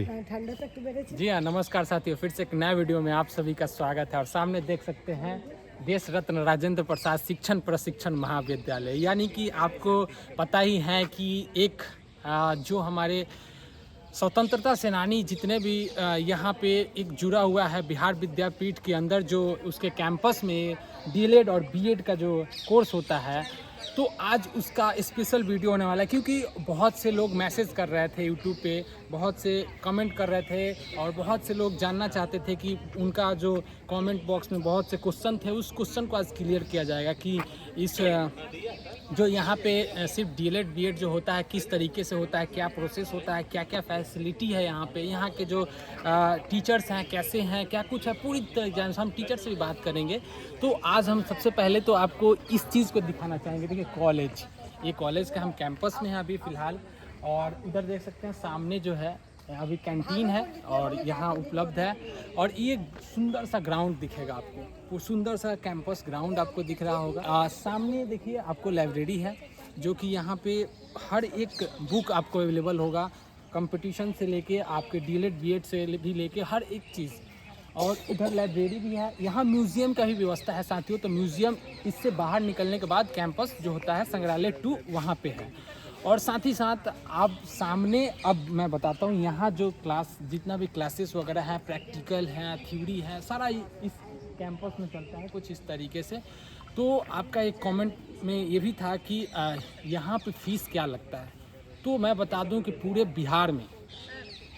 जी हाँ, नमस्कार साथियों, फिर से एक नया वीडियो में आप सभी का स्वागत है। और सामने देख सकते हैं देश रत्न राजेंद्र प्रसाद शिक्षण प्रशिक्षण महाविद्यालय। यानी कि आपको पता ही है कि एक जो हमारे स्वतंत्रता सेनानी जितने भी यहाँ पे एक जुड़ा हुआ है बिहार विद्यापीठ के अंदर, जो उसके कैंपस में डीएलएड और बीएड का जो कोर्स होता है, तो आज उसका स्पेशल वीडियो होने वाला है। क्योंकि बहुत से लोग मैसेज कर रहे थे यूट्यूब पे, बहुत से कमेंट कर रहे थे और बहुत से लोग जानना चाहते थे कि उनका जो कमेंट बॉक्स में बहुत से क्वेश्चन थे, उस क्वेश्चन को आज क्लियर किया जाएगा कि इस जो यहाँ पे सिर्फ डीएलएड बीएड जो होता है किस तरीके से होता है, क्या प्रोसेस होता है, क्या क्या फैसिलिटी है यहाँ पे, यहाँ के जो टीचर्स हैं कैसे हैं, क्या कुछ है, पूरी तरह से हम टीचर से भी बात करेंगे। तो आज हम सबसे पहले तो आपको इस चीज़ को दिखाना चाहेंगे। देखिए कॉलेज, ये कॉलेज का हम कैंपस में हैं अभी फ़िलहाल, और इधर देख सकते हैं सामने जो है अभी कैंटीन है और यहाँ उपलब्ध है। और ये सुंदर सा ग्राउंड दिखेगा आपको, वो सुंदर सा कैंपस ग्राउंड आपको दिख रहा होगा। सामने देखिए आपको लाइब्रेरी है, जो कि यहाँ पे हर एक बुक आपको अवेलेबल होगा, कंपटीशन से लेके आपके डीएलएड बीएड से भी लेके हर एक चीज़। और उधर लाइब्रेरी भी है, यहाँ म्यूज़ियम का भी व्यवस्था है साथियों। तो म्यूज़ियम इससे बाहर निकलने के बाद कैंपस जो होता है संग्रहालय 2 वहाँ पे है। और साथ ही साथ आप सामने अब मैं बताता हूँ यहाँ जो क्लास जितना भी क्लासेस वगैरह हैं, प्रैक्टिकल हैं, थ्योरी है, सारा इस कैंपस में चलता है कुछ इस तरीके से। तो आपका एक कमेंट में ये भी था कि यहाँ पे फ़ीस क्या लगता है। तो मैं बता दूँ कि पूरे बिहार में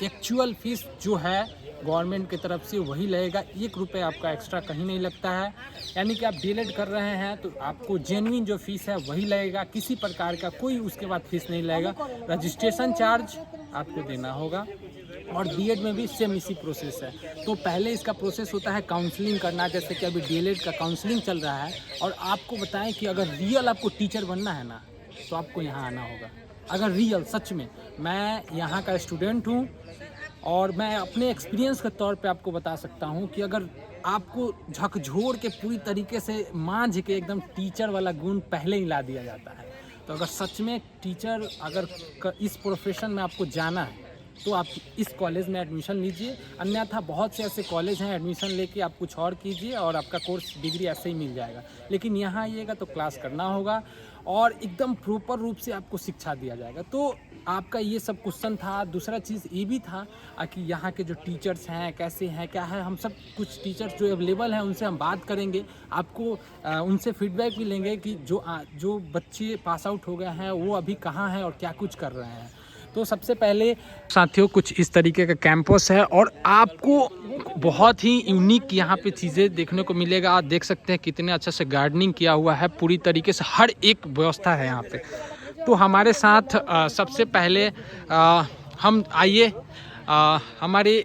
एक्चुअल फ़ीस जो है गवर्नमेंट की तरफ से वही लगेगा, 1 रुपये आपका एक्स्ट्रा कहीं नहीं लगता है। यानी कि आप डीएलएड कर रहे हैं तो आपको जेन्युइन जो फ़ीस है वही लगेगा, किसी प्रकार का कोई उसके बाद फ़ीस नहीं लगेगा। रजिस्ट्रेशन चार्ज आपको देना होगा, और बीएड में भी सेम इसी प्रोसेस है। तो पहले इसका प्रोसेस होता है काउंसलिंग करना, जैसे कि अभी डीएलएड का काउंसलिंग चल रहा है। और आपको बताएं कि अगर रियल आपको टीचर बनना है ना, तो आपको यहाँ आना होगा। अगर रियल सच में, मैं यहाँ का स्टूडेंट हूँ और मैं अपने एक्सपीरियंस के तौर पे आपको बता सकता हूँ कि अगर आपको झकझोर के पूरी तरीके से मांझ के एकदम टीचर वाला गुण पहले ही ला दिया जाता है। तो अगर सच में टीचर अगर इस प्रोफेशन में आपको जाना है तो आप इस कॉलेज में एडमिशन लीजिए। अन्यथा बहुत से ऐसे कॉलेज हैं, एडमिशन लेके आप कुछ और कीजिए और आपका कोर्स डिग्री ऐसे ही मिल जाएगा। लेकिन यहाँ आइएगा तो क्लास करना होगा और एकदम प्रॉपर रूप से आपको शिक्षा दिया जाएगा। तो आपका ये सब क्वेश्चन था। दूसरा चीज़ ये भी था कि यहाँ के जो टीचर्स हैं कैसे हैं, क्या है, हम सब कुछ टीचर्स जो अवेलेबल हैं उनसे हम बात करेंगे, आपको उनसे फीडबैक भी लेंगे कि जो बच्चे पास आउट हो गए हैं वो अभी कहाँ हैं और क्या कुछ कर रहे हैं। तो सबसे पहले साथियों कुछ इस तरीके का कैंपस है और आपको बहुत ही यूनिक यहाँ पे चीज़ें देखने को मिलेगा। आप देख सकते हैं कितने अच्छे से गार्डनिंग किया हुआ है, पूरी तरीके से हर एक व्यवस्था है यहाँ पे। तो हमारे साथ सबसे पहले हम आइए, हमारे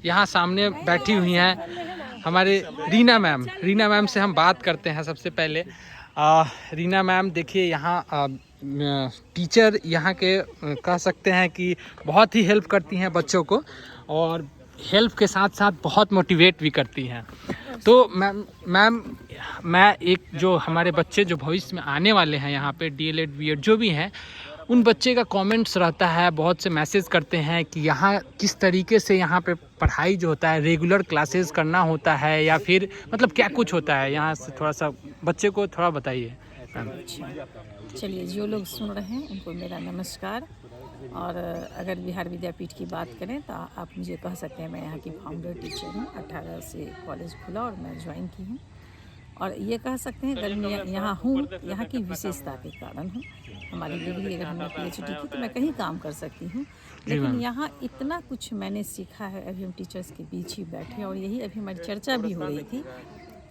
यहाँ सामने बैठी हुई हैं हमारे रीना मैम से हम बात करते हैं। सबसे पहले रीना मैम देखिए यहाँ टीचर यहाँ के कह सकते हैं कि बहुत ही हेल्प करती हैं बच्चों को, और हेल्प के साथ साथ बहुत मोटिवेट भी करती हैं। तो मैम मैं एक जो हमारे बच्चे जो भविष्य में आने वाले हैं यहाँ पे डीएलएड बीएड जो भी हैं, उन बच्चे का कमेंट्स रहता है, बहुत से मैसेज करते हैं कि यहाँ किस तरीके से यहाँ पे पढ़ाई जो होता है, रेगुलर क्लासेस करना होता है या फिर मतलब क्या कुछ होता है, यहाँ से थोड़ा सा बच्चे को थोड़ा बताइए। चलिए, जो लोग सुन रहे हैं उनको मेरा नमस्कार। और अगर बिहार विद्यापीठ की बात करें तो आप मुझे कह सकते हैं मैं यहाँ की फाउंडर टीचर हूँ। 18 से कॉलेज खुला और मैं ज्वाइन की हूँ। और ये कह सकते हैं अगर मैं यहाँ हूँ यहाँ की विशेषता के कारण हूँ। हमारी डिग्री अगर हमने पीएचडी की तो मैं कहीं काम कर सकती हूँ, लेकिन यहाँ इतना कुछ मैंने सीखा है। अभी हम टीचर्स के बीच ही बैठे और यही अभी हमारी चर्चा भी हो रही थी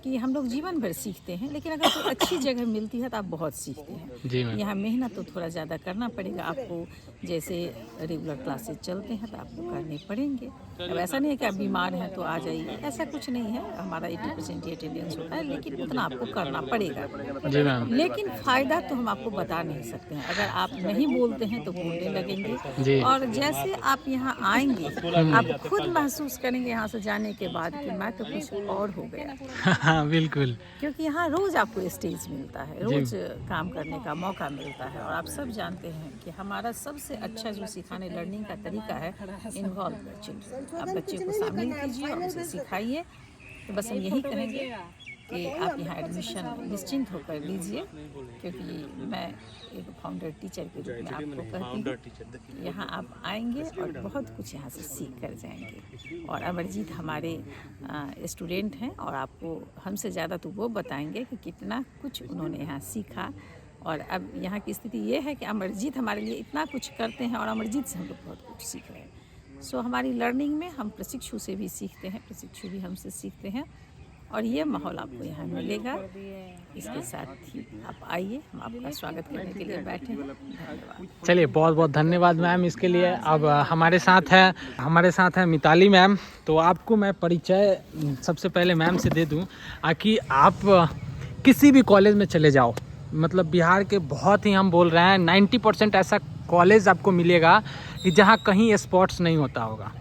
कि हम लोग जीवन भर सीखते हैं, लेकिन अगर कोई अच्छी जगह मिलती है तो आप बहुत सीखते हैं। यहाँ मेहनत तो थोड़ा ज़्यादा करना पड़ेगा आपको, जैसे रेगुलर क्लासेस चलते हैं तो आपको करने पड़ेंगे। अब ऐसा नहीं है कि आप बीमार हैं तो आ जाइए, ऐसा कुछ नहीं है। हमारा 80% अटेंडेंस होता है, लेकिन उतना आपको करना पड़ेगा। लेकिन फ़ायदा तो हम आपको बता नहीं सकते हैं। अगर आप नहीं बोलते हैं तो बोलने लगेंगे, और जैसे आप यहाँ आएंगे आप खुद महसूस करेंगे यहाँ से जाने के बाद कि मैं तो कुछ और हो गया। हाँ बिल्कुल। क्योंकि यहाँ रोज़ आपको स्टेज मिलता है, रोज़ काम करने का मौका मिलता है। और आप सब जानते हैं कि हमारा सबसे अच्छा जो सिखाने लर्निंग का तरीका है, इन्वॉल्व द चिल्ड्रन। आप बच्चे को शामिल कीजिए और उसे सिखाइए। तो बस हम यही कहेंगे कि आप यहाँ एडमिशन निश्चिंत होकर लीजिए, क्योंकि मैं एक फाउंडर टीचर के रूप में आपको कहती हूँ, यहाँ आप आएंगे और बहुत कुछ यहाँ से सीख कर जाएंगे। और अमरजीत हमारे स्टूडेंट हैं और आपको हमसे ज़्यादा तो वो बताएंगे कि कितना कुछ उन्होंने यहाँ सीखा। और अब यहाँ की स्थिति ये है कि अमरजीत हमारे लिए इतना कुछ करते हैं और अमरजीत से हम लोग बहुत कुछ सीख रहे हैं। सो हमारी लर्निंग में हम प्रशिक्षु से भी सीखते हैं, प्रशिक्षु भी हमसे सीखते हैं, और ये माहौल आपको यहाँ मिलेगा। इसके साथ ही आप आइए, हम आपका स्वागत करने के लिए बैठे हैं। धन्यवाद। चलिए, बहुत बहुत धन्यवाद मैम इसके लिए। अब हमारे साथ है मिताली मैम। तो आपको मैं परिचय सबसे पहले मैम से दे दूं कि आप किसी भी कॉलेज में चले जाओ, मतलब बिहार के बहुत ही, हम बोल रहे हैं 90% ऐसा कॉलेज आपको मिलेगा कि जहाँ कहीं स्पोर्ट्स नहीं होता होगा।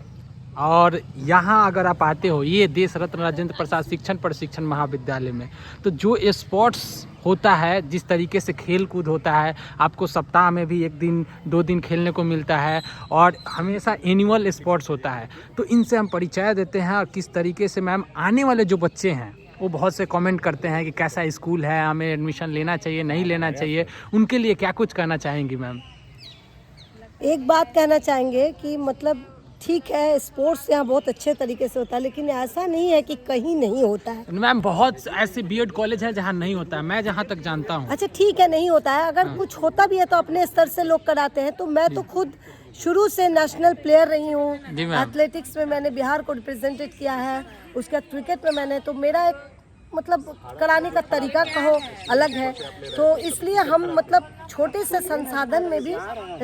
और यहाँ अगर आप आते हो ये देश रत्न राजेंद्र प्रसाद शिक्षण प्रशिक्षण महाविद्यालय में, तो जो स्पोर्ट्स होता है, जिस तरीके से खेल कूद होता है, आपको सप्ताह में भी 1 दिन 2 दिन खेलने को मिलता है और हमेशा एनुअल स्पोर्ट्स होता है। तो इनसे हम परिचय देते हैं और किस तरीके से मैम आने वाले जो बच्चे हैं वो बहुत से कमेंट करते हैं कि कैसा स्कूल है, हमें एडमिशन लेना चाहिए नहीं लेना चाहिए, उनके लिए क्या कुछ कहना चाहेंगी मैम? एक बात कहना चाहेंगे कि मतलब ठीक है, स्पोर्ट्स यहाँ बहुत अच्छे तरीके से होता है, लेकिन ऐसा नहीं है कि कहीं नहीं होता है। मैम बहुत ऐसे बीएड कॉलेज है जहाँ नहीं होता है, मैं जहाँ तक जानता हूँ। अच्छा ठीक है, नहीं होता है। अगर कुछ होता भी है तो अपने स्तर से लोग कराते हैं। तो मैं तो खुद शुरू से नेशनल प्लेयर रही हूँ। एथलेटिक्स में मैंने बिहार को रिप्रेजेंटेड किया है, उसके बाद क्रिकेट में मैंने, तो मेरा एक मतलब कराने का तरीका कहो अलग है। तो इसलिए हम मतलब छोटे से संसाधन में भी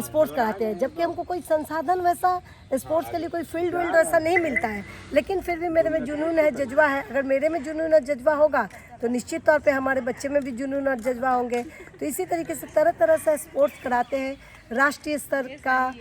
स्पोर्ट्स कराते हैं, जबकि हमको कोई संसाधन वैसा स्पोर्ट्स के लिए कोई फील्ड वील्ड वैसा नहीं मिलता है। लेकिन फिर भी मेरे में जुनून है, जज्बा है। अगर मेरे में जुनून और जज्बा होगा तो निश्चित तौर पे हमारे बच्चे में भी जुनून और जज्बा होंगे। तो इसी तरीके से तरह तरह से स्पोर्ट्स कराते हैं, राष्ट्रीय स्तर का,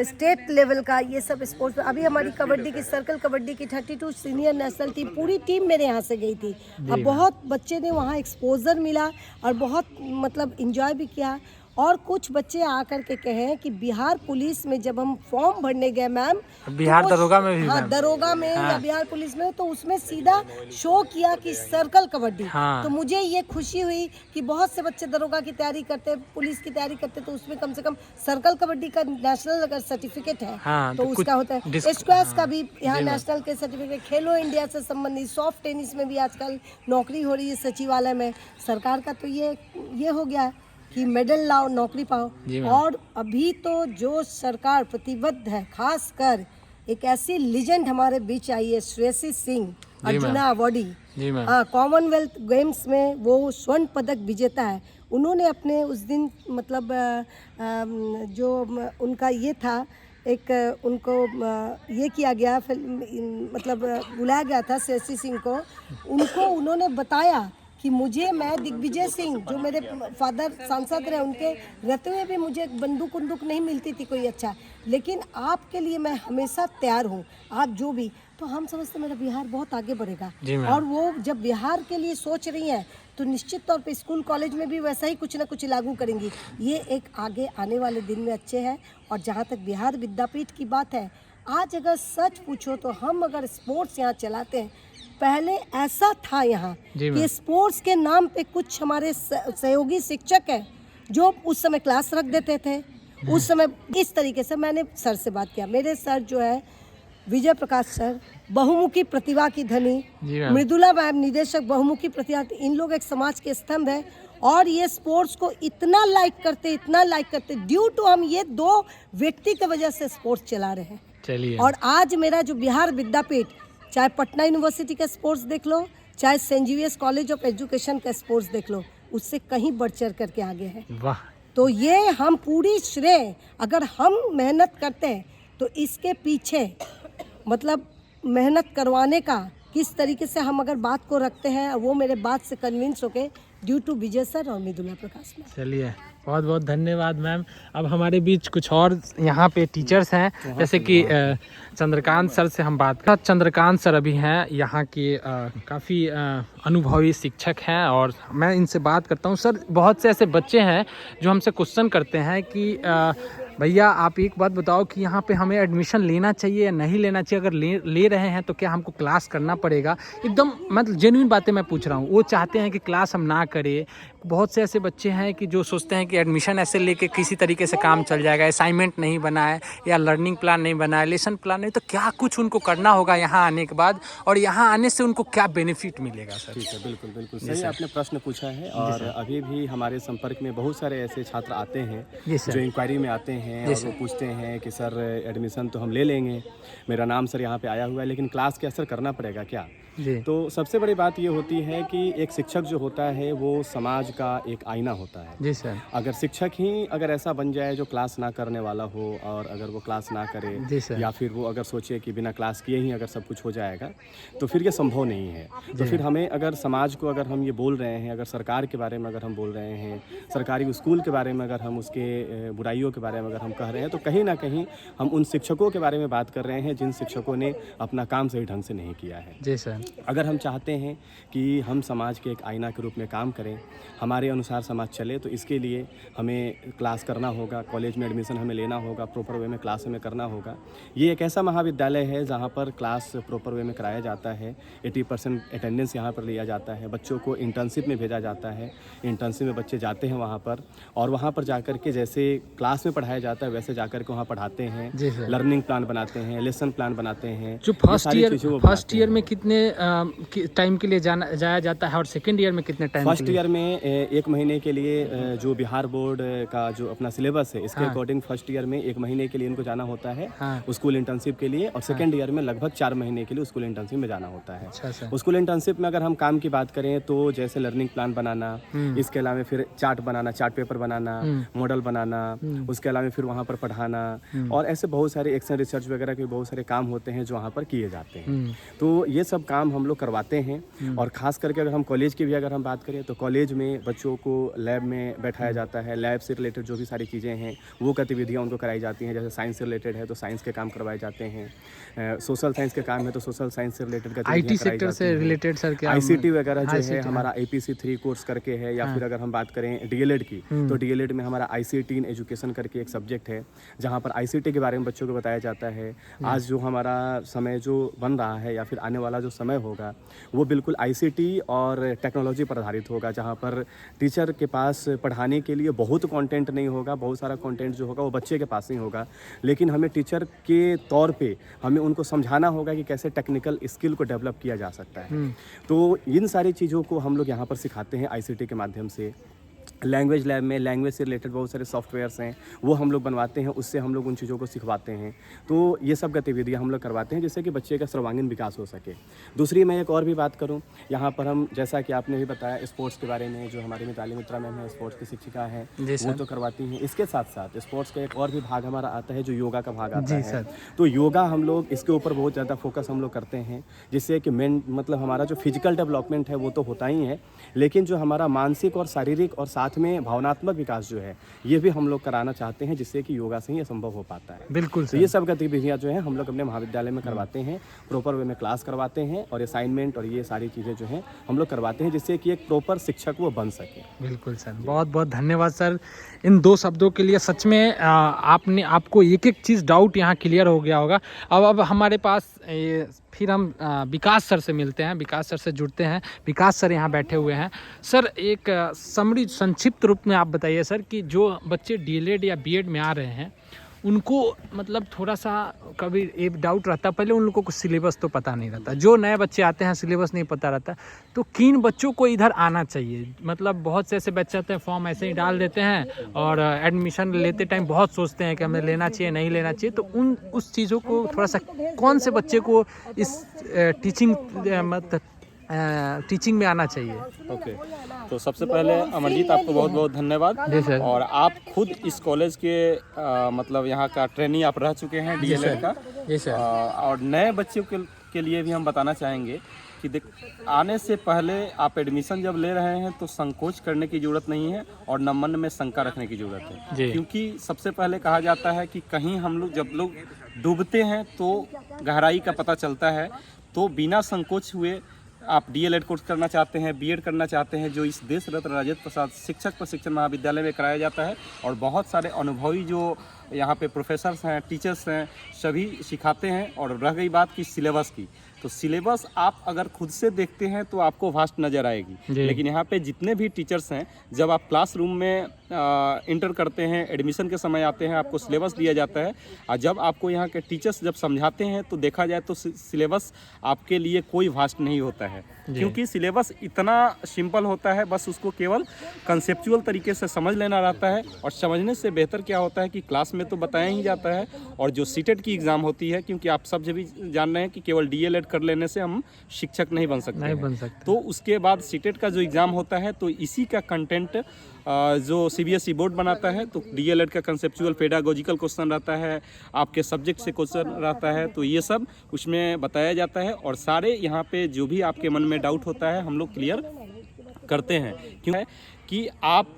स्टेट लेवल का, ये सब स्पोर्ट्स। अभी हमारी कबड्डी की, सर्कल कबड्डी की 32 सीनियर नेशनल टीम, पूरी टीम मेरे यहाँ से गई थी। अब बहुत बच्चे ने वहाँ एक्सपोजर मिला और बहुत मतलब इंजॉय भी किया। और कुछ बच्चे आकर के कहे कि बिहार पुलिस में जब हम फॉर्म भरने गए मैम, बिहार दरोगा में भी, हाँ दरोगा में या बिहार पुलिस में, तो उसमें सीधा शो किया कि सर्कल कबड्डी। तो मुझे ये खुशी हुई कि बहुत से बच्चे दरोगा की तैयारी करते, पुलिस की तैयारी करते, तो उसमें कम से कम सर्कल कबड्डी का नेशनल अगर सर्टिफिकेट है तो उसका होता है। स्क्वैश का भी यहाँ नेशनल के सर्टिफिकेट। खेलो इंडिया से संबंधित सॉफ्ट टेनिस में भी आजकल नौकरी हो रही है सचिवालय में। सरकार का तो ये हो गया है कि मेडल लाओ, नौकरी पाओ। और अभी तो जो सरकार प्रतिबद्ध है, खास कर एक ऐसी लीजेंड हमारे बीच आई है, Shreyasi Singh, arjuna awardee, Commonwealth games में वो स्वर्ण पदक विजेता है। उन्होंने अपने उस दिन मतलब जो उनका ये था, एक उनको ये किया गया, मतलब बुलाया गया था श्रेयसी सिंह को। उनको उन्होंने बताया कि मैं दिग्विजय सिंह, जो मेरे फादर सांसद रहे, उनके रहते हुए भी मुझे बंदूक नहीं मिलती थी कोई अच्छा, लेकिन आपके लिए मैं हमेशा तैयार हूँ, आप जो भी। तो हम समझते मेरा बिहार बहुत आगे बढ़ेगा। और वो जब बिहार के लिए सोच रही हैं तो निश्चित तौर पे स्कूल कॉलेज में भी वैसा ही कुछ ना कुछ लागू करेंगी। ये एक आगे आने वाले दिन में अच्छे हैं। और जहाँ तक बिहार विद्यापीठ की बात है, आज अगर सच पूछो तो हम अगर स्पोर्ट्स यहाँ चलाते हैं, पहले ऐसा था यहाँ कि स्पोर्ट्स के नाम पे कुछ हमारे सहयोगी शिक्षक हैं जो उस समय क्लास रख देते थे। उस समय इस तरीके से मैंने सर से बात किया। मेरे सर जो है विजय प्रकाश सर, बहुमुखी प्रतिभा की धनी, मृदुला मैम निदेशक बहुमुखी प्रतिभा, इन लोग एक समाज के स्तंभ है। और ये स्पोर्ट्स को इतना लाइक करते ड्यू टू हम ये 2 व्यक्ति की वजह से स्पोर्ट्स चला रहे हैं। चलिए। और आज मेरा जो बिहार विद्यापीठ, चाहे पटना यूनिवर्सिटी का स्पोर्ट्स देख लो, चाहे Saint Xavier's College of Education का स्पोर्ट्स देख लो, उससे कहीं बढ़ चढ़ करके आगे है। वाह। तो ये हम पूरी श्रेय, अगर हम मेहनत करते हैं तो इसके पीछे मतलब मेहनत करवाने का किस तरीके से हम अगर बात को रखते हैं, वो मेरे बात से कन्विंस होके ड्यू टू विजय सर और मृदुला प्रकाश। चलिए। बहुत बहुत धन्यवाद मैम। अब हमारे बीच कुछ और यहाँ पे टीचर्स हैं, जैसे कि चंद्रकांत सर से हम बात कर। चंद्रकांत सर अभी हैं यहाँ के काफ़ी अनुभवी शिक्षक हैं और मैं इनसे बात करता हूँ। सर, बहुत से ऐसे बच्चे हैं जो हमसे क्वेश्चन करते हैं कि भैया आप एक बात बताओ कि यहाँ पे हमें एडमिशन लेना चाहिए या नहीं लेना चाहिए, अगर ले रहे हैं तो क्या हमको क्लास करना पड़ेगा? एकदम मतलब जेन्युइन बातें मैं पूछ रहा हूँ। वो चाहते हैं कि क्लास हम ना करें। बहुत से ऐसे बच्चे हैं कि जो सोचते हैं कि एडमिशन ऐसे लेके किसी तरीके से काम चल जाएगा, असाइनमेंट नहीं बना है या लर्निंग प्लान नहीं बना है, लेसन प्लान नहीं, तो क्या कुछ उनको करना होगा यहाँ आने के बाद, और यहाँ आने से उनको क्या बेनिफिट मिलेगा? सर ठीक है, बिल्कुल बिल्कुल सही आपने प्रश्न पूछा है। और अभी भी हमारे संपर्क में बहुत सारे ऐसे छात्र आते हैं जो इंक्वायरी में आते हैं और वो पूछते हैं कि सर एडमिशन तो हम ले लेंगे, मेरा नाम सर यहाँ पे आया हुआ है, लेकिन क्लास के असर करना पड़ेगा क्या? तो सबसे बड़ी बात ये होती है कि एक शिक्षक जो होता है वो समाज का एक आईना होता है। जी सर। अगर शिक्षक ही अगर ऐसा बन जाए जो क्लास ना करने वाला हो और अगर वो क्लास ना करे या फिर वो अगर सोचे कि बिना क्लास किए ही अगर सब कुछ हो जाएगा, तो फिर ये संभव नहीं है। तो फिर हमें अगर समाज को अगर हम ये बोल रहे हैं, अगर सरकार के बारे में अगर हम बोल रहे हैं, सरकारी स्कूल के बारे में अगर हम उसके बुराइयों के बारे में अगर हम कह रहे हैं, तो कहीं ना कहीं हम उन शिक्षकों के बारे में बात कर रहे हैं जिन शिक्षकों ने अपना काम सही ढंग से नहीं किया है। जी सर। अगर हम चाहते हैं कि हम समाज के एक आईना के रूप में काम करें, हमारे अनुसार समाज चले, तो इसके लिए हमें क्लास करना होगा, कॉलेज में एडमिशन हमें लेना होगा, प्रॉपर वे में क्लास हमें करना होगा। ये एक ऐसा महाविद्यालय है जहाँ पर क्लास प्रॉपर वे में कराया जाता है। 80% अटेंडेंस यहाँ पर लिया जाता है। बच्चों को इंटर्नशिप में भेजा जाता है। इंटर्नशिप में बच्चे जाते हैं वहाँ पर, और वहाँ पर जाकर के जैसे क्लास में पढ़ाया जाता है वैसे जाकर के वहाँ पढ़ाते हैं, लर्निंग प्लान बनाते हैं, लेसन प्लान बनाते हैं। जो फर्स्ट ईयर में कितने टाइम के लिए जाया जाता है और सेकेंड ईयर में कितने टाइम? फर्स्ट ईयर में 1 महीने के लिए जो बिहार बोर्ड का जो अपना सिलेबस है इसके अकॉर्डिंग फर्स्ट ईयर में 1 महीने के लिए इनको जाना होता है स्कूल इंटर्नशिप के लिए, और सेकेंड ईयर में लगभग 4 महीने के लिए स्कूल इंटर्नशिप में जाना होता है। स्कूल इंटर्नशिप में अगर हम काम की बात करें तो जैसे लर्निंग प्लान बनाना, इसके अलावा फिर चार्ट बनाना, चार्ट पेपर बनाना, मॉडल बनाना, उसके अलावा फिर वहाँ पर पढ़ाना, और ऐसे बहुत सारे एक्शन रिसर्च वगैरह के बहुत सारे काम होते हैं जो वहाँ पर किए जाते हैं। तो ये सब काम हम लोग करवाते हैं। और ख़ास करके अगर हम कॉलेज की भी अगर हम बात करें तो कॉलेज में बच्चों को लैब में बैठाया जाता है। लैब से रिलेटेड जो भी सारी चीज़ें हैं वो गतिविधियाँ उनको कराई जाती हैं। जैसे साइंस से रिलेटेड है तो साइंस के काम करवाए जाते हैं, सोशल साइंस के काम है तो सोशल साइंस से रिलेटेड IT सेक्टर से रिलेटेड सर क्या ICT वगैरह जो है हमारा APC 3 कोर्स करके है, या फिर अगर हम बात करें DLED की तो DLED में हमारा ICT इन एजुकेशन करके एक सब्जेक्ट है जहाँ पर ICT के बारे में बच्चों को बताया जाता है। आज जो हमारा समय जो बन रहा है या फिर आने वाला जो समय होगा वो बिल्कुल ICT और टेक्नोलॉजी पर आधारित होगा, जहाँ पर टीचर के पास पढ़ाने के लिए बहुत कंटेंट नहीं होगा, बहुत सारा कंटेंट जो होगा वो बच्चे के पास नहीं होगा, लेकिन हमें टीचर के तौर पे हमें उनको समझाना होगा कि कैसे टेक्निकल स्किल को डेवलप किया जा सकता है। तो इन सारी चीज़ों को हम लोग यहाँ पर सिखाते हैं ICT के माध्यम से। लैंग्वेज लैब में लैंग्वेज से रिलेटेड बहुत सारे सॉफ्टवेयर्स हैं वो हम लोग बनवाते हैं, उससे हम लोग उन चीज़ों को सिखवाते हैं। तो ये सब गतिविधियाँ हम लोग करवाते हैं जिससे कि बच्चे का सर्वांगीण विकास हो सके। दूसरी मैं एक और भी बात करूँ, यहाँ पर हम जैसा कि आपने भी बताया स्पोर्ट्स के बारे में, जो हमारी मिताली मित्रा मैम है स्पोर्ट्स की शिक्षिका है वो तो करवाती हैं। इसके साथ साथ स्पोर्ट्स का एक और भी भाग हमारा आता है जो योगा का भाग आता है। तो योगा हम लोग इसके ऊपर बहुत ज़्यादा फोकस हम लोग करते हैं, जिससे कि मतलब हमारा जो फिजिकल डेवलपमेंट है वो तो होता ही है, लेकिन जो हमारा मानसिक और शारीरिक और साथ में भावनात्मक विकास जो है ये भी हम लोग कराना चाहते हैं, जिससे कि योगा से ही संभव हो पाता है। बिल्कुल। तो ये सब गतिविधियां जो है हम लोग अपने महाविद्यालय में करवाते हैं, प्रॉपर वे में क्लास करवाते हैं और असाइनमेंट और ये सारी चीज़ें जो हैं हम लोग करवाते हैं, जिससे कि एक प्रॉपर शिक्षक वो बन सके। बिल्कुल सर, बहुत बहुत धन्यवाद सर इन 2 शब्दों के लिए। सच में आपको एक एक चीज़ डाउट यहाँ क्लियर हो गया होगा। अब हमारे पास फिर हम विकास सर से मिलते हैं, विकास सर से जुड़ते हैं। विकास सर यहाँ बैठे हुए हैं। सर एक समरी संक्षिप्त रूप में आप बताइए सर कि जो बच्चे DLED या BEd में आ रहे हैं उनको मतलब थोड़ा सा कभी एक डाउट रहता, पहले उन लोगों को सिलेबस तो पता नहीं रहता, जो नए बच्चे आते हैं सिलेबस नहीं पता रहता, तो किन बच्चों को इधर आना चाहिए? मतलब बहुत से ऐसे बच्चे आते हैं फॉर्म ऐसे ही डाल देते हैं और एडमिशन लेते टाइम बहुत सोचते हैं कि हमें लेना चाहिए नहीं लेना चाहिए, तो उस चीज़ों को थोड़ा सा कौन से बच्चे को इस टीचिंग में आना चाहिए? ओके, तो सबसे पहले अमरजीत आपको बहुत बहुत धन्यवाद। और आप खुद इस कॉलेज के मतलब यहाँ का ट्रेनी आप रह चुके हैं DLED का। जी सर। और नए बच्चों के लिए भी हम बताना चाहेंगे कि देख, आने से पहले आप एडमिशन जब ले रहे हैं तो संकोच करने की ज़रूरत नहीं है और न मन में शंका रखने की ज़रूरत है, क्योंकि सबसे पहले कहा जाता है कि कहीं हम लोग जब लोग डूबते हैं तो गहराई का पता चलता है। तो बिना संकोच हुए आप डीएलएड कोर्स करना चाहते हैं, बीएड करना चाहते हैं, जो इस देश रत्न राजेंद्र प्रसाद शिक्षक प्रशिक्षण महाविद्यालय में कराया जाता है, और बहुत सारे अनुभवी जो यहाँ पे प्रोफेसर्स हैं, टीचर्स हैं, सभी सिखाते हैं। और रह गई बात की सिलेबस की, तो सिलेबस आप अगर खुद से देखते हैं तो आपको वास्ट नज़र आएगी, लेकिन यहाँ पे जितने भी टीचर्स हैं, जब आप क्लासरूम में इंटर करते हैं, एडमिशन के समय आते हैं, आपको सिलेबस दिया जाता है, और जब आपको यहाँ के टीचर्स जब समझाते हैं तो देखा जाए तो सिलेबस आपके लिए कोई वास्ट नहीं होता है, क्योंकि सिलेबस इतना सिंपल होता है, बस उसको केवल कंसेप्चुअल तरीके से समझ लेना रहता है। और समझने से बेहतर क्या होता है कि क्लास में तो बताया ही जाता है, और जो सीटेट की एग्ज़ाम होती है, क्योंकि आप सब भी जान रहे हैं कि केवल डीएलएड कर लेने से हम शिक्षक नहीं बन सकते, तो उसके बाद सीटेट का जो एग्ज़ाम होता है तो इसी का कंटेंट जो सीबीएसई बोर्ड बनाता है, तो डीएलएड का कंसेप्चुअल पेडागोजिकल क्वेश्चन रहता है, आपके सब्जेक्ट से क्वेश्चन रहता है, तो ये सब उसमें बताया जाता है। और सारे यहाँ पे जो भी आपके मन में डाउट होता है हम लोग क्लियर करते हैं, क्यों कि आप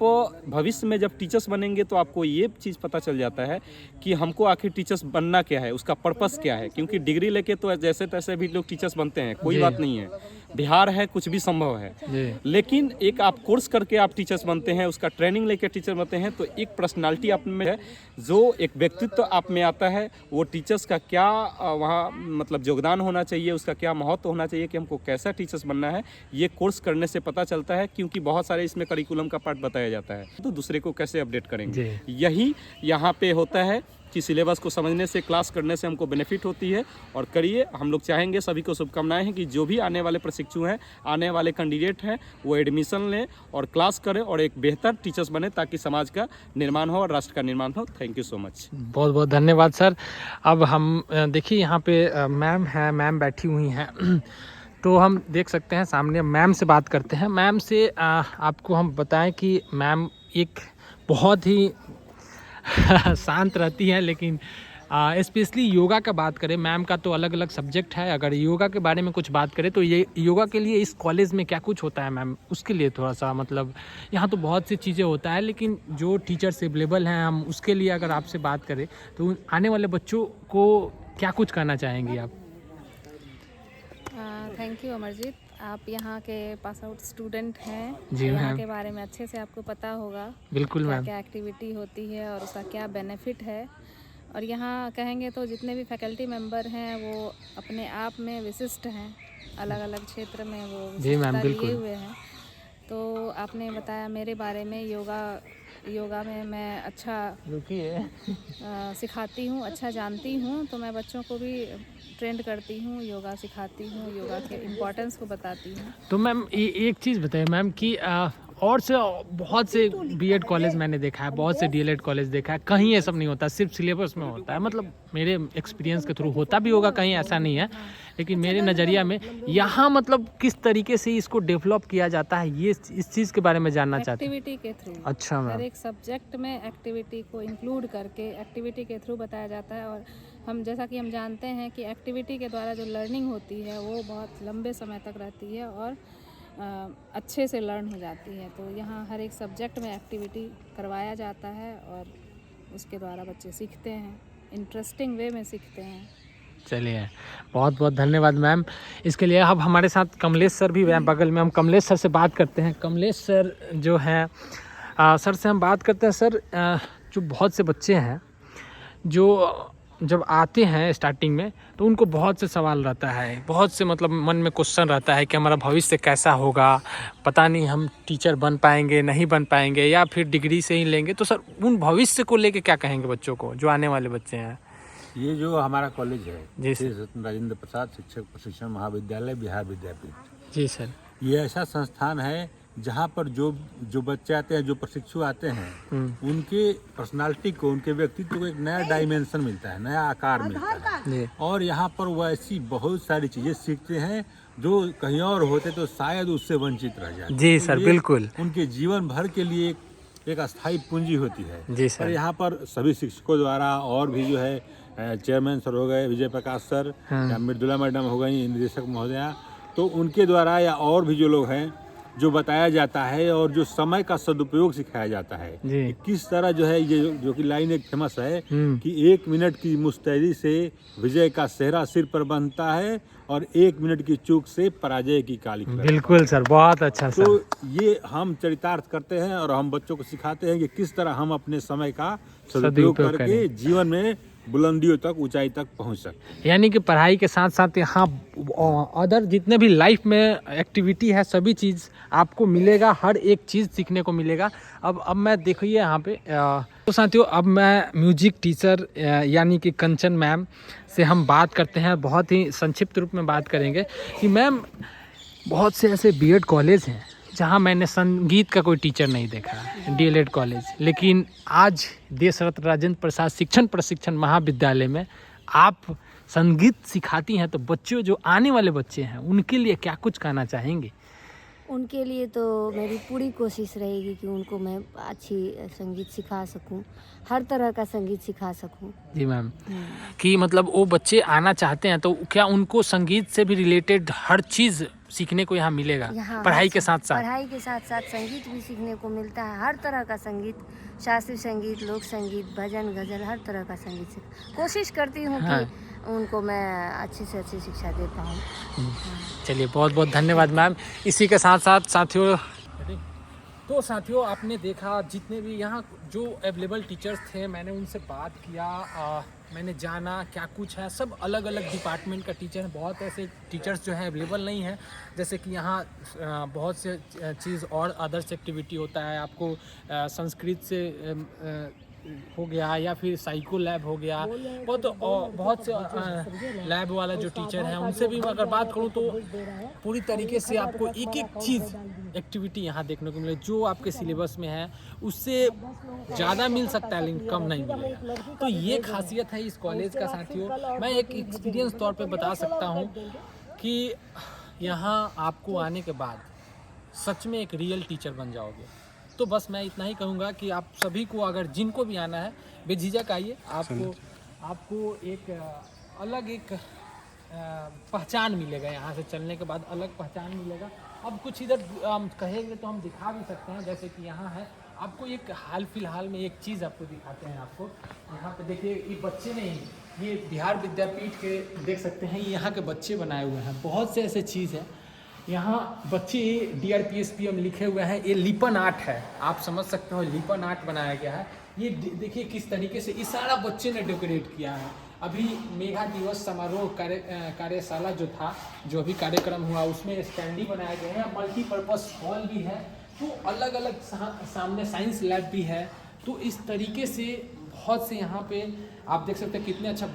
भविष्य में जब टीचर्स बनेंगे तो आपको ये चीज़ पता चल जाता है कि हमको आखिर टीचर्स बनना क्या है, उसका पर्पस क्या है। क्योंकि डिग्री लेके तो जैसे तैसे भी लोग टीचर्स बनते हैं, कोई बात नहीं है, बिहार है, कुछ भी संभव है, लेकिन एक आप कोर्स करके आप टीचर्स बनते हैं, उसका ट्रेनिंग लेके टीचर बनते हैं, तो एक पर्सनालिटी आप में है, जो एक व्यक्तित्व आप में आता है, वो टीचर्स का क्या वहाँ मतलब योगदान होना चाहिए, उसका क्या महत्व होना चाहिए कि हमको कैसा टीचर्स बनना है, ये कोर्स करने से पता चलता है। क्योंकि बहुत सारे इसमें करिकुलम का पार्ट बताया जाता है, तो दूसरे को कैसे अपडेट करेंगे, यही यहाँ पे होता है कि सिलेबस को समझने से, क्लास करने से हमको बेनिफिट होती है। और करिए, हम लोग चाहेंगे, सभी को शुभकामनाएं हैं कि जो भी आने वाले प्रशिक्षु हैं, आने वाले कैंडिडेट हैं, वो एडमिशन लें और क्लास करें और एक बेहतर टीचर्स बने, ताकि समाज का निर्माण हो और राष्ट्र का निर्माण हो। Thank you so much. बहुत बहुत धन्यवाद सर। अब हम देखिए यहाँ पे मैम है, मैम बैठी हुई हैं तो हम देख सकते हैं सामने, मैम से बात करते हैं। मैम से आपको हम बताएं कि मैम एक बहुत ही शांत रहती है, लेकिन स्पेशली योगा का बात करें, मैम का तो अलग अलग सब्जेक्ट है। अगर योगा के बारे में कुछ बात करें तो ये योगा के लिए इस कॉलेज में क्या कुछ होता है मैम, उसके लिए थोड़ा सा मतलब, यहाँ तो बहुत सी चीज़ें होता है, लेकिन जो टीचर्स अवेलेबल हैं हम उसके लिए अगर आपसे बात करें तो आने वाले बच्चों को क्या कुछ करना चाहेंगी आप? थैंक यू अमरजीत, आप यहाँ के पास आउट स्टूडेंट हैं जी यहाँ मैम, के बारे में अच्छे से आपको पता होगा। बिल्कुल मैम। क्या एक्टिविटी होती है और उसका क्या बेनिफिट है। और यहाँ कहेंगे तो जितने भी फैकल्टी मेंबर हैं वो अपने आप में विशिष्ट हैं, अलग अलग क्षेत्र में वो जी मैम, विशिष्टता बिल्कुल। लिए हुए हैं। तो आपने बताया मेरे बारे में, योगा में मैं अच्छा सिखाती हूँ, अच्छा जानती हूँ, तो मैं बच्चों को भी ट्रेंड करती हूँ, योगा सिखाती हूँ, योगा के इम्पोर्टेंस को बताती हूँ। तो मैम एक चीज़ बताइए मैम कि और से बहुत से बीएड कॉलेज मैंने देखा है, बहुत से डीएलएड कॉलेज देखा है, कहीं ये सब नहीं होता, सिर्फ सिलेबस में होता है। मतलब मेरे एक्सपीरियंस के थ्रू होता भी होगा, कहीं ऐसा नहीं है, लेकिन मेरे नज़रिया में यहाँ मतलब किस तरीके से इसको डेवलप किया जाता है, ये इस चीज़ के बारे में जानना चाहते हैं। एक्टिविटी के थ्रू, अच्छा मैम, हर एक सब्जेक्ट में एक्टिविटी को इंक्लूड करके एक्टिविटी के थ्रू बताया जाता है। और हम जैसा कि हम जानते हैं कि एक्टिविटी के द्वारा जो लर्निंग होती है वो बहुत लंबे समय तक रहती है और अच्छे से लर्न हो जाती है। तो यहाँ हर एक सब्जेक्ट में एक्टिविटी करवाया जाता है और उसके द्वारा बच्चे सीखते हैं, इंटरेस्टिंग वे में सीखते हैं। चलिए बहुत बहुत धन्यवाद मैम इसके लिए। अब हमारे साथ कमलेश सर भी हैं बगल में, हम कमलेश सर से बात करते हैं। कमलेश सर जो हैं, सर से हम बात करते हैं। सर जो बहुत से बच्चे हैं जो जब आते हैं स्टार्टिंग में तो उनको बहुत से सवाल रहता है, बहुत से मतलब मन में क्वेश्चन रहता है कि हमारा भविष्य कैसा होगा, पता नहीं हम टीचर बन पाएंगे नहीं बन पाएंगे या फिर डिग्री से ही लेंगे। तो सर उन भविष्य को लेके क्या कहेंगे बच्चों को, जो आने वाले बच्चे हैं? ये जो हमारा कॉलेज है जी श्री रत्न राजेंद्र प्रसाद शिक्षक प्रशिक्षण महाविद्यालय बिहार विद्यापीठ, जी सर, ये ऐसा संस्थान है जहाँ पर जो बच्चे आते हैं, जो प्रशिक्षु आते हैं, उनके पर्सनालिटी को, उनके व्यक्तित्व को एक नया डायमेंशन मिलता है, नया आकार मिलता है। और यहाँ पर वो ऐसी बहुत सारी चीज़ें सीखते हैं जो कहीं और होते तो शायद उससे वंचित रह जाते। जी सर, बिल्कुल। उनके जीवन भर के लिए एक अस्थायी पूंजी होती है। जी सर। और यहाँ पर सभी शिक्षकों द्वारा और भी जो है चेयरमैन सर हो गए, विजय प्रकाश सर, या मृदुला मैडम हो गई, निदेशक महोदया, तो उनके द्वारा या और भी जो लोग हैं जो बताया जाता है और जो समय का सदुपयोग सिखाया जाता है कि किस तरह जो है ये जो कि लाइन एक फेमस है कि 1 मिनट की मुस्तैदी से विजय का सेहरा सिर पर बंधता है और 1 मिनट की चूक से पराजय की काली। बिल्कुल सर, बहुत अच्छा सर। तो ये हम चरितार्थ करते हैं और हम बच्चों को सिखाते हैं कि किस तरह हम अपने समय का सदुपयोग करके जीवन में बुलंदियों तक, ऊंचाई तक पहुंच सकते। यानी कि पढ़ाई के साथ साथ यहाँ अदर जितने भी लाइफ में एक्टिविटी है सभी चीज़ आपको मिलेगा, हर एक चीज़ सीखने को मिलेगा। अब मैं देखिए यहाँ पे तो साथियों, अब मैं म्यूजिक टीचर यानी कि कंचन मैम से हम बात करते हैं। बहुत ही संक्षिप्त रूप में बात करेंगे कि मैम, बहुत से ऐसे बीएड कॉलेज हैं जहाँ मैंने संगीत का कोई टीचर नहीं देखा, डीएलएड कॉलेज, लेकिन आज देश रत्न राजेंद्र प्रसाद शिक्षण प्रशिक्षण महाविद्यालय में आप संगीत सिखाती हैं। तो बच्चों, जो आने वाले बच्चे हैं, उनके लिए क्या कुछ कहना चाहेंगे? उनके लिए तो मेरी पूरी कोशिश रहेगी कि उनको मैं अच्छी संगीत सिखा सकूं, हर तरह का संगीत सिखा सकूं। जी मैम, कि मतलब वो बच्चे आना चाहते हैं तो क्या उनको संगीत से भी रिलेटेड हर चीज़ सीखने को यहाँ मिलेगा? पढ़ाई के साथ साथ पढ़ाई के साथ साथ संगीत भी सीखने को मिलता है, हर तरह का संगीत, शास्त्रीय संगीत, लोक संगीत, भजन, गजल, हर तरह का संगीत कोशिश करती हूँ कि उनको मैं अच्छी से अच्छी शिक्षा दे पाऊँ। चलिए, बहुत बहुत धन्यवाद मैम। इसी के साथ साथ साथियों, तो साथियों आपने देखा जितने भी यहाँ जो अवेलेबल टीचर्स थे, मैंने उनसे बात किया, मैंने जाना क्या कुछ है। सब अलग अलग डिपार्टमेंट का टीचर हैं। बहुत ऐसे टीचर्स जो हैं अवेलेबल नहीं हैं, जैसे कि यहाँ बहुत से चीज़ और अदर्स एक्टिविटी होता है। आपको संस्कृत से हो गया या फिर साइको लैब हो गया, बहुत से लैब वाला जो टीचर हैं उनसे भी अगर बात करूं तो पूरी तरीके से आपको एक एक चीज़ एक्टिविटी यहाँ देखने को मिले जो आपके सिलेबस में है, उससे ज़्यादा मिल सकता है लेकिन कम नहीं मिलेगा। तो ये खासियत है इस कॉलेज का साथियों। मैं एक एक्सपीरियंस तौर पे बता सकता हूँ कि यहाँ आपको आने के बाद सच में एक रियल टीचर बन जाओगे। तो बस मैं इतना ही कहूँगा कि आप सभी को, अगर जिनको भी आना है, बेझिझक आइए। आपको एक अलग एक पहचान मिलेगा, यहाँ से चलने के बाद अलग पहचान मिलेगा। अब कुछ इधर कहेंगे तो हम दिखा भी सकते हैं, जैसे कि यहाँ है। आपको एक हाल फिलहाल में एक चीज़ आपको दिखाते हैं। आपको यहाँ पे देखिए, ये बच्चे नहीं, ये बिहार विद्यापीठ के देख सकते हैं, ये यहाँ के बच्चे बनाए हुए हैं। बहुत से ऐसे चीज़ है यहाँ, बच्चे DRPSPM लिखे हुए हैं। ये लिपन आर्ट है, आप समझ सकते हो, लिपन आर्ट बनाया गया है। ये देखिए किस तरीके से ये सारा बच्चे ने डेकोरेट किया है। अभी मेगा दिवस समारोह कार्यशाला जो था, जो भी कार्यक्रम हुआ, उसमें स्टैंडी बनाए गए हैं, मल्टीपर्पज़ हॉल भी है, तो अलग अलग सामने साइंस लैब भी है। तो इस तरीके से बहुत से यहाँ पे आप देख सकते हैं कितने अच्छा,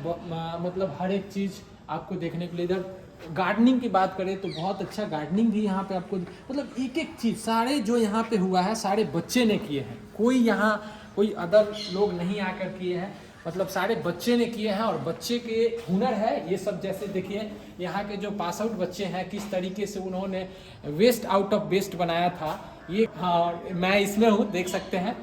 मतलब हर एक चीज़ आपको देखने के लिए। इधर गार्डनिंग की बात करें तो बहुत अच्छा गार्डनिंग भी यहाँ पे आपको, मतलब एक एक चीज़ सारे जो यहाँ पे हुआ है सारे बच्चे ने किए हैं। कोई यहाँ कोई अदर लोग नहीं आकर किए हैं, मतलब सारे बच्चे ने किए हैं और बच्चे के हुनर है ये सब। जैसे देखिए यहाँ के जो पास आउट बच्चे हैं, किस तरीके से उन्होंने वेस्ट आउट ऑफ बेस्ट बनाया था। ये हाँ, मैं इसमें हूँ, देख सकते हैं।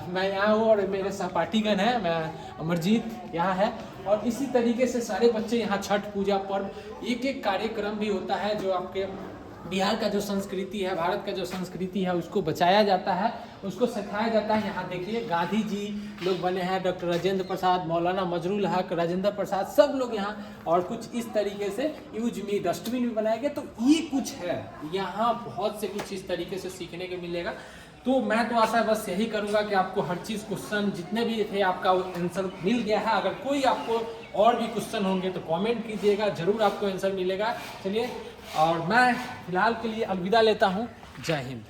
मैं यहाँ हूँ और मेरे सहपाठीगण हैं, मैं अमरजीत यहाँ है। और इसी तरीके से सारे बच्चे यहाँ छठ पूजा पर्व एक एक कार्यक्रम भी होता है, जो आपके बिहार का जो संस्कृति है, भारत का जो संस्कृति है, उसको बचाया जाता है, उसको सिखाया जाता है। यहाँ देखिए गांधी जी लोग बने हैं, डॉक्टर राजेंद्र प्रसाद, मौलाना मजरूल हक, राजेंद्र प्रसाद, सब लोग यहाँ। और कुछ इस तरीके से यूज मी डस्टबिन भी बनाया गया। तो ये कुछ है यहाँ, बहुत से कुछ इस तरीके से सीखने को मिलेगा। तो मैं तो आशा बस यही करूँगा कि आपको हर चीज़ क्वेश्चन जितने भी थे आपका आंसर मिल गया है। अगर कोई आपको और भी क्वेश्चन होंगे तो कमेंट कीजिएगा, ज़रूर आपको आंसर मिलेगा। चलिए, और मैं फिलहाल के लिए अलविदा लेता हूँ। जय हिंद।